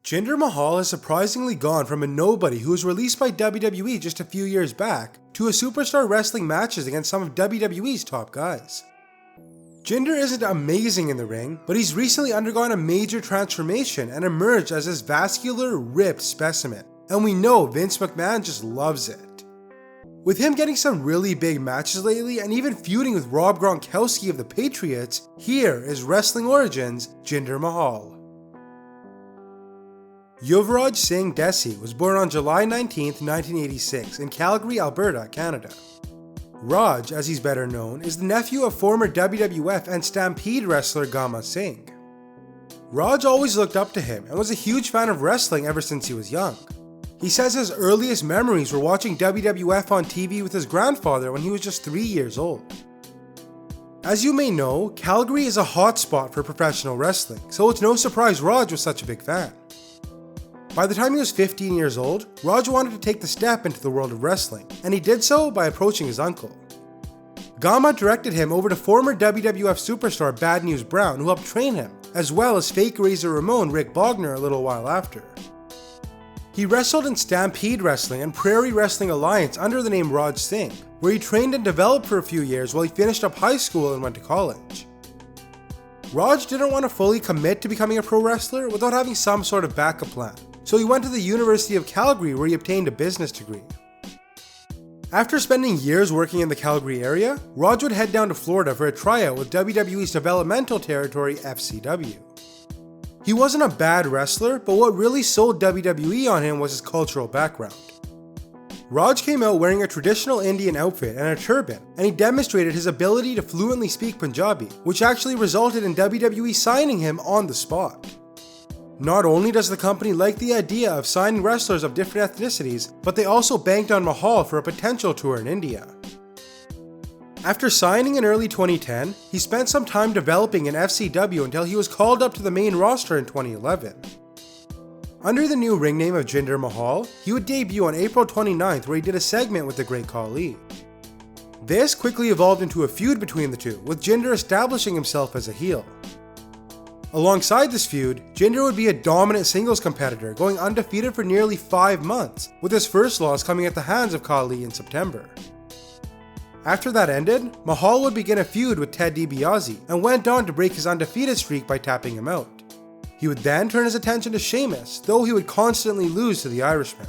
Jinder Mahal has surprisingly gone from a nobody who was released by WWE just a few years back to a superstar wrestling matches against some of WWE's top guys. Jinder isn't amazing in the ring, but he's recently undergone a major transformation and emerged as this vascular, ripped specimen, and we know Vince McMahon just loves it. With him getting some really big matches lately and even feuding with Rob Gronkowski of the Patriots, here is Wrestling Origins Jinder Mahal. Yuvraj Singh Desi was born on July 19, 1986 in Calgary, Alberta, Canada. Raj, as he's better known, is the nephew of former WWF and Stampede wrestler Gama Singh. Raj always looked up to him and was a huge fan of wrestling ever since he was young. He says his earliest memories were watching WWF on TV with his grandfather when he was just 3 years old. As you may know, Calgary is a hotspot for professional wrestling, so it's no surprise Raj was such a big fan. By the time he was 15 years old, Raj wanted to take the step into the world of wrestling, and he did so by approaching his uncle. Gama directed him over to former WWF superstar Bad News Brown, who helped train him, as well as fake Razor Ramon Rick Bogner a little while after. He wrestled in Stampede Wrestling and Prairie Wrestling Alliance under the name Raj Singh, where he trained and developed for a few years while he finished up high school and went to college. Raj didn't want to fully commit to becoming a pro wrestler without having some sort of backup plan, so he went to the University of Calgary where he obtained a business degree. After spending years working in the Calgary area, Raj would head down to Florida for a tryout with WWE's developmental territory FCW. He wasn't a bad wrestler, but what really sold WWE on him was his cultural background. Raj came out wearing a traditional Indian outfit and a turban, and he demonstrated his ability to fluently speak Punjabi, which actually resulted in WWE signing him on the spot. Not only does the company like the idea of signing wrestlers of different ethnicities, but they also banked on Mahal for a potential tour in India. After signing in early 2010, he spent some time developing in FCW until he was called up to the main roster in 2011. Under the new ring name of Jinder Mahal, he would debut on April 29th where he did a segment with the Great Khali. This quickly evolved into a feud between the two, with Jinder establishing himself as a heel. Alongside this feud, Jinder would be a dominant singles competitor, going undefeated for nearly 5 months, with his first loss coming at the hands of Khali in September. After that ended, Mahal would begin a feud with Ted DiBiase and went on to break his undefeated streak by tapping him out. He would then turn his attention to Sheamus, though he would constantly lose to the Irishman.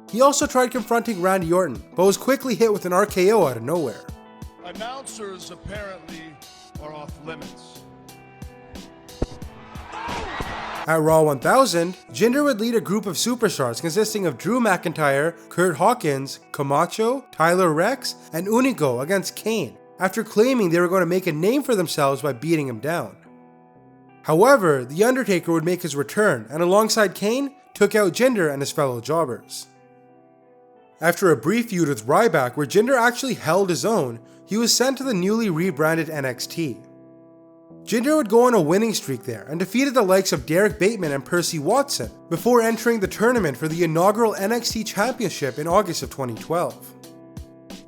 He also tried confronting Randy Orton, but was quickly hit with an RKO out of nowhere. Announcers apparently are off limits. At Raw 1000, Jinder would lead a group of superstars consisting of Drew McIntyre, Kurt Hawkins, Camacho, Tyler Rex, and Unigo against Kane, after claiming they were going to make a name for themselves by beating him down. However, The Undertaker would make his return, and alongside Kane, took out Jinder and his fellow jobbers. After a brief feud with Ryback where Jinder actually held his own, he was sent to the newly rebranded NXT. Jinder would go on a winning streak there and defeated the likes of Derek Bateman and Percy Watson before entering the tournament for the inaugural NXT Championship in August of 2012.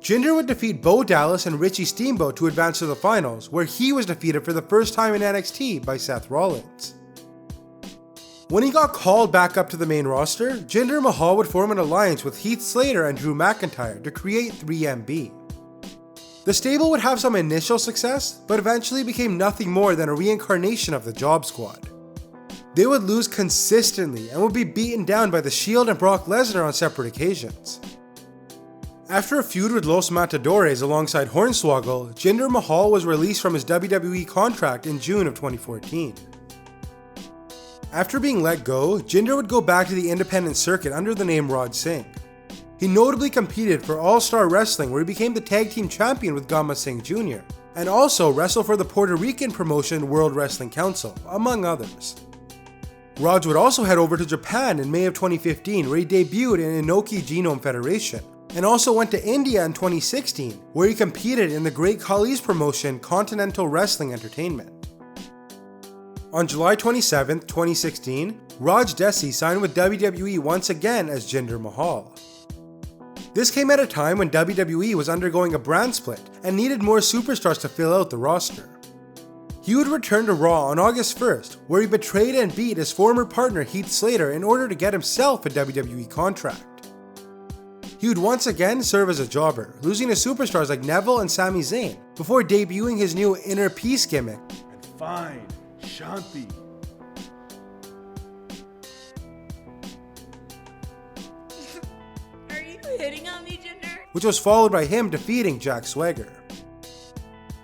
Jinder would defeat Bo Dallas and Richie Steamboat to advance to the finals, where he was defeated for the first time in NXT by Seth Rollins. When he got called back up to the main roster, Jinder Mahal would form an alliance with Heath Slater and Drew McIntyre to create 3MB. The stable would have some initial success, but eventually became nothing more than a reincarnation of the Job Squad. They would lose consistently and would be beaten down by The Shield and Brock Lesnar on separate occasions. After a feud with Los Matadores alongside Hornswoggle, Jinder Mahal was released from his WWE contract in June of 2014. After being let go, Jinder would go back to the independent circuit under the name Raj Singh. He notably competed for All-Star Wrestling where he became the tag team champion with Gama Singh Jr., and also wrestled for the Puerto Rican promotion World Wrestling Council, among others. Raj would also head over to Japan in May of 2015 where he debuted in Inoki Genome Federation, and also went to India in 2016 where he competed in the Great Khali's promotion Continental Wrestling Entertainment. On July 27, 2016, Raj Desi signed with WWE once again as Jinder Mahal. This came at a time when WWE was undergoing a brand split and needed more superstars to fill out the roster. He would return to Raw on August 1st, where he betrayed and beat his former partner Heath Slater in order to get himself a WWE contract. He would once again serve as a jobber, losing to superstars like Neville and Sami Zayn, before debuting his new Inner Peace gimmick. And fine, Shanti. Are you hitting on me, Jinder? Which was followed by him defeating Jack Swagger.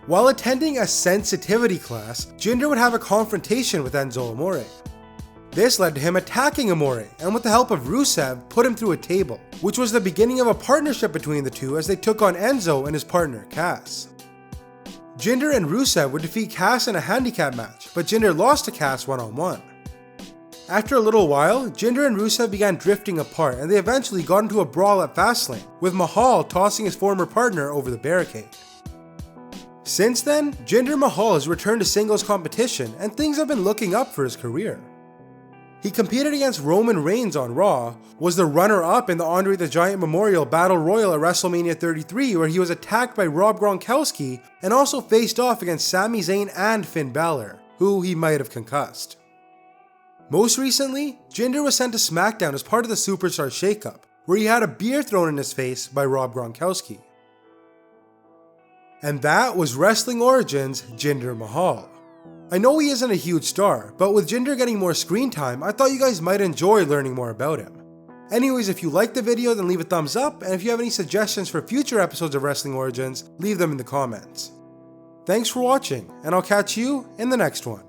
While attending a sensitivity class, Jinder would have a confrontation with Enzo Amore. This led to him attacking Amore, and with the help of Rusev, put him through a table, which was the beginning of a partnership between the two as they took on Enzo and his partner, Cass. Jinder and Rusev would defeat Cass in a handicap match, but Jinder lost to Cass one-on-one. After a little while, Jinder and Rusev began drifting apart, and they eventually got into a brawl at Fastlane, with Mahal tossing his former partner over the barricade. Since then, Jinder Mahal has returned to singles competition, and things have been looking up for his career. He competed against Roman Reigns on Raw, was the runner-up in the Andre the Giant Memorial Battle Royal at WrestleMania 33 where he was attacked by Rob Gronkowski, and also faced off against Sami Zayn and Finn Balor, who he might have concussed. Most recently, Jinder was sent to SmackDown as part of the Superstar Shakeup, where he had a beer thrown in his face by Rob Gronkowski. And that was Wrestling Origins Jinder Mahal. I know he isn't a huge star, but with Jinder getting more screen time, I thought you guys might enjoy learning more about him. Anyways, if you liked the video, then leave a thumbs up, and if you have any suggestions for future episodes of Wrestling Origins, leave them in the comments. Thanks for watching, and I'll catch you in the next one.